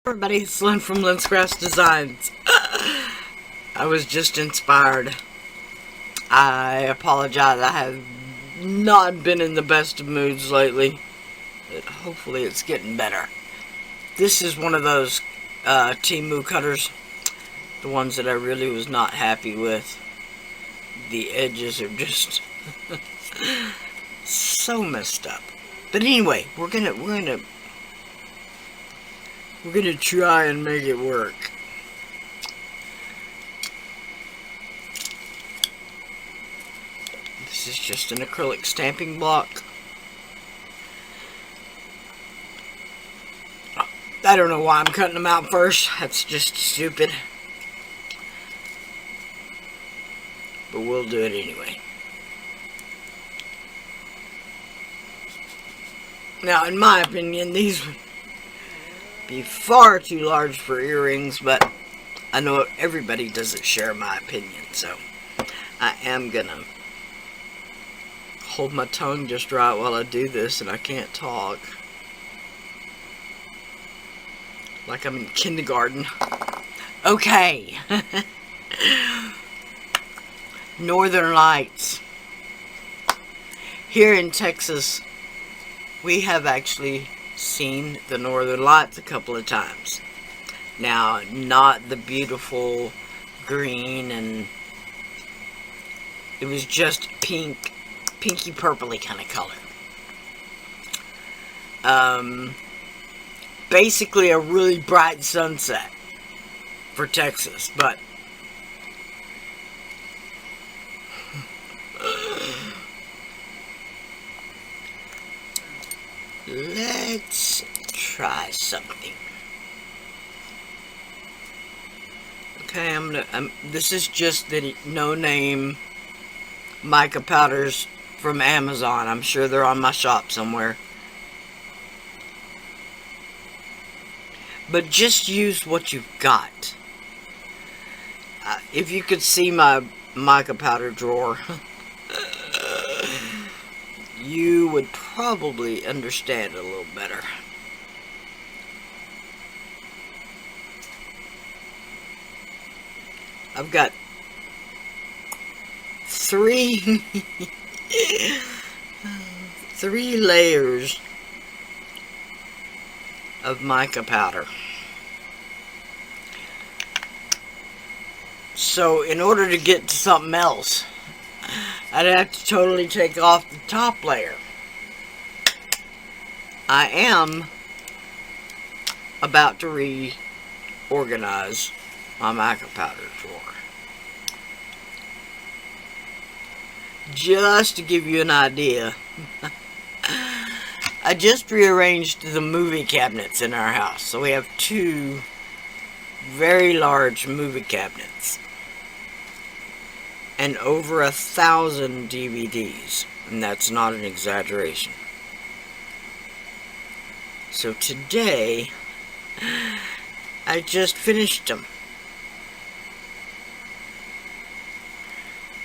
Everybody, it's Lynn from LynzCraftzDesignz. I was just inspired. I apologize, I have not been in the best of moods lately, but hopefully it's getting better. This is one of those Temu cutters, the ones that I really was not happy with. The edges are just so messed up. But anyway, we're gonna try and make it work. This is just an acrylic stamping block. I don't know why I'm cutting them out first. That's just stupid. But we'll do it anyway. Now, in my opinion, these would be far too large for earrings, but I know everybody doesn't share my opinion, so I am gonna hold my tongue just right while I do this, and I can't talk like I'm in kindergarten. Okay. Northern Lights. Here in Texas, we have actually seen the Northern Lights a couple of times. Now, not the beautiful green, and it was just pink, pinky purpley kind of color. Basically a really bright sunset for Texas, but let's try something. Okay, this is just the no-name mica powders from Amazon. I'm sure they're on my shop somewhere. But just use what you've got. If you could see my mica powder drawer, you would probably understand a little better. I've got three layers of mica powder. So in order to get to something else, I'd have to totally take off the top layer. I am about to reorganize my mica powder drawer. Just to give you an idea, I just rearranged the movie cabinets in our house. So we have two very large movie cabinets and over 1,000 DVDs, and that's not an exaggeration. So today, I just finished them.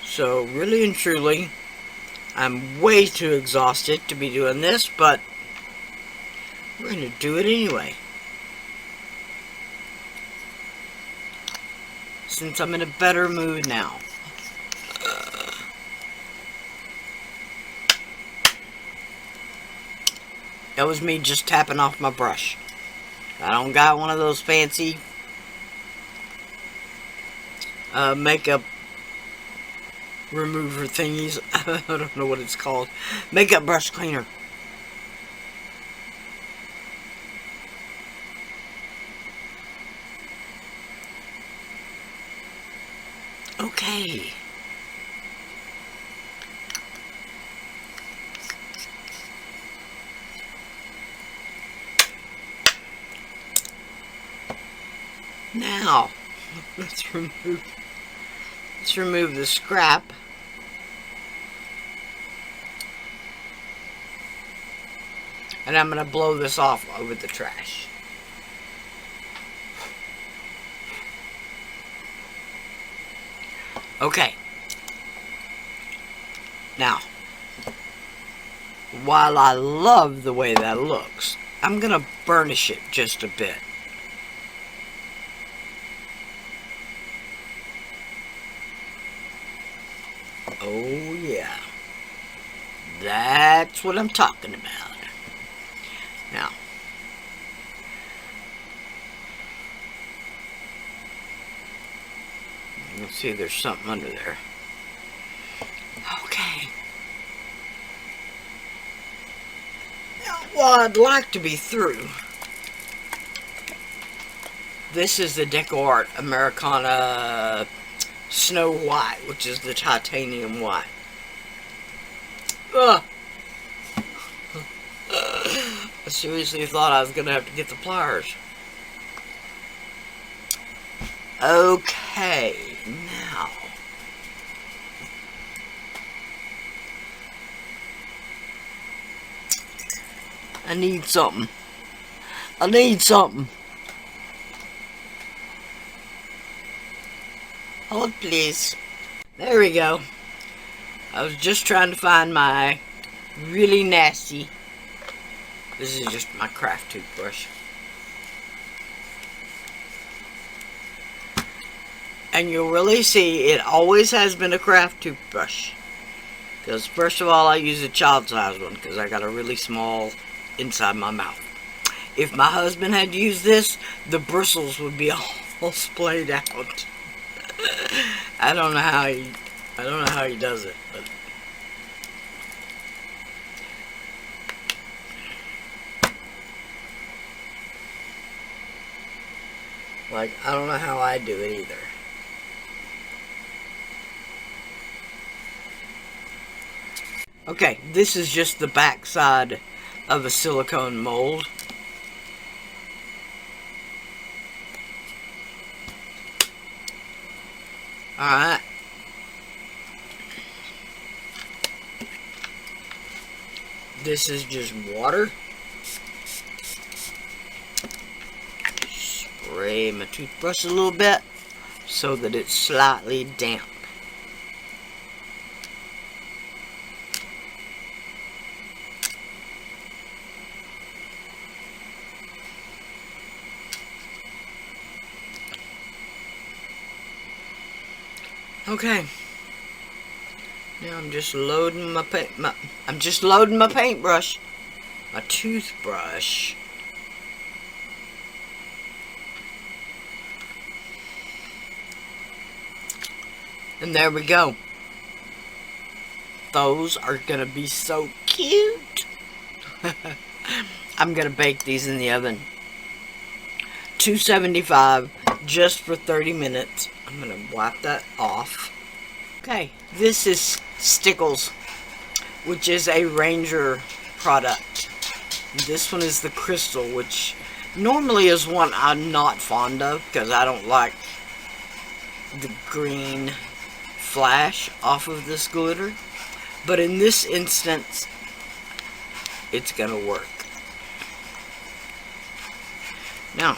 So really and truly, I'm way too exhausted to be doing this, but we're going to do it anyway. Since I'm in a better mood now. That was me just tapping off my brush. I don't got one of those fancy makeup remover thingies. I don't know what it's called. Makeup brush cleaner. Okay. Now, let's remove the scrap. And I'm going to blow this off over the trash. Okay. Now, while I love the way that looks, I'm going to burnish it just a bit. Oh yeah. That's what I'm talking about. Now, let's see, there's something under there. Okay. Now, well, I'd like to be through. This is the Deco Art Americana Snow White, which is the titanium white. Ugh. I seriously thought I was going to have to get the pliers. Okay, now. I need something. I need something. Hold, please. There we go. I was just trying to find my really nasty. This is just my craft toothbrush. And you'll really see it always has been a craft toothbrush. Because first of all, I use a child size one because I got a really small inside my mouth. If my husband had to use this, the bristles would be all splayed out. I don't know how he does it, but like, I don't know how I do it either. Okay, this is just the back side of a silicone mold. Alright. This is just water. Spray my toothbrush a little bit so that it's slightly damp. Okay. Now I'm just loading my paintbrush, my toothbrush. And there we go. Those are gonna be so cute. I'm gonna bake these in the oven. 275 just for 30 minutes. I'm gonna wipe that off. Okay, this is Stickles, which is a Ranger product. This one is the crystal, which normally is one I'm not fond of because I don't like the green flash off of this glitter. But in this instance, it's gonna work. Now,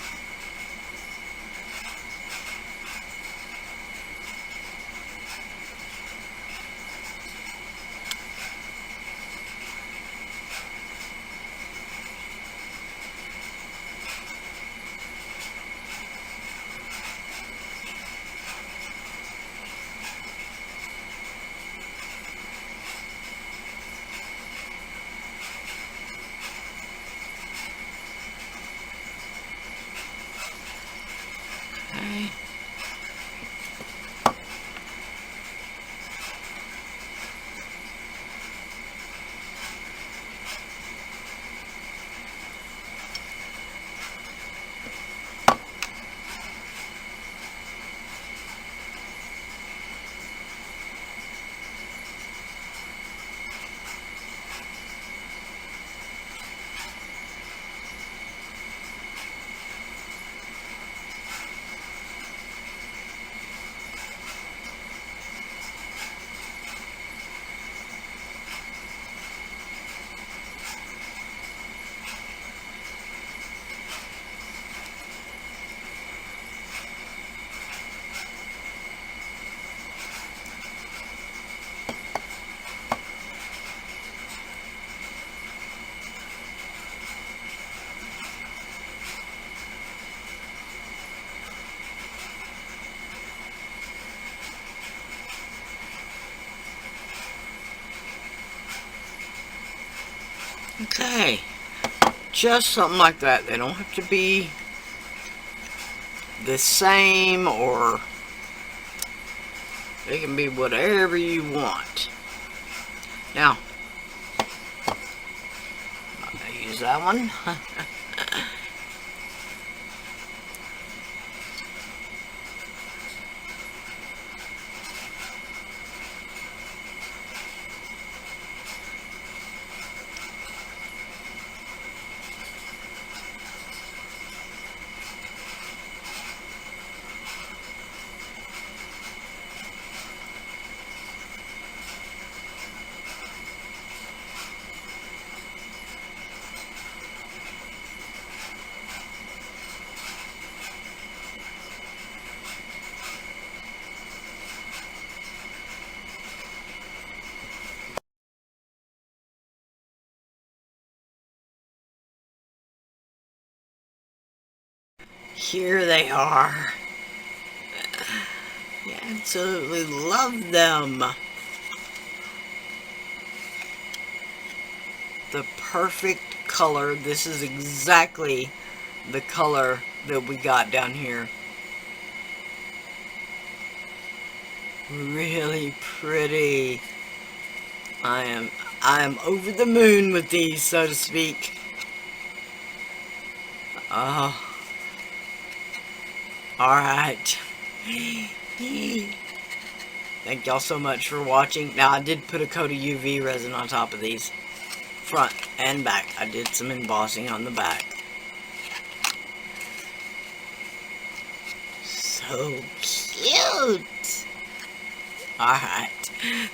Okay, just something like that. They don't have to be the same, or they can be whatever you want. Now, I'm not gonna use that one. Here they are. You absolutely love them. The perfect color. This is exactly the color that we got down here. Really pretty. I am over the moon with these, so to speak. Oh. Alright. Thank y'all so much for watching. Now, I did put a coat of UV resin on top of these. Front and back. I did some embossing on the back. So cute. Alright.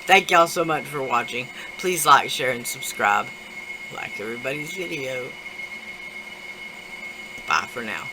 Thank y'all so much for watching. Please like, share, and subscribe. Like everybody's video. Bye for now.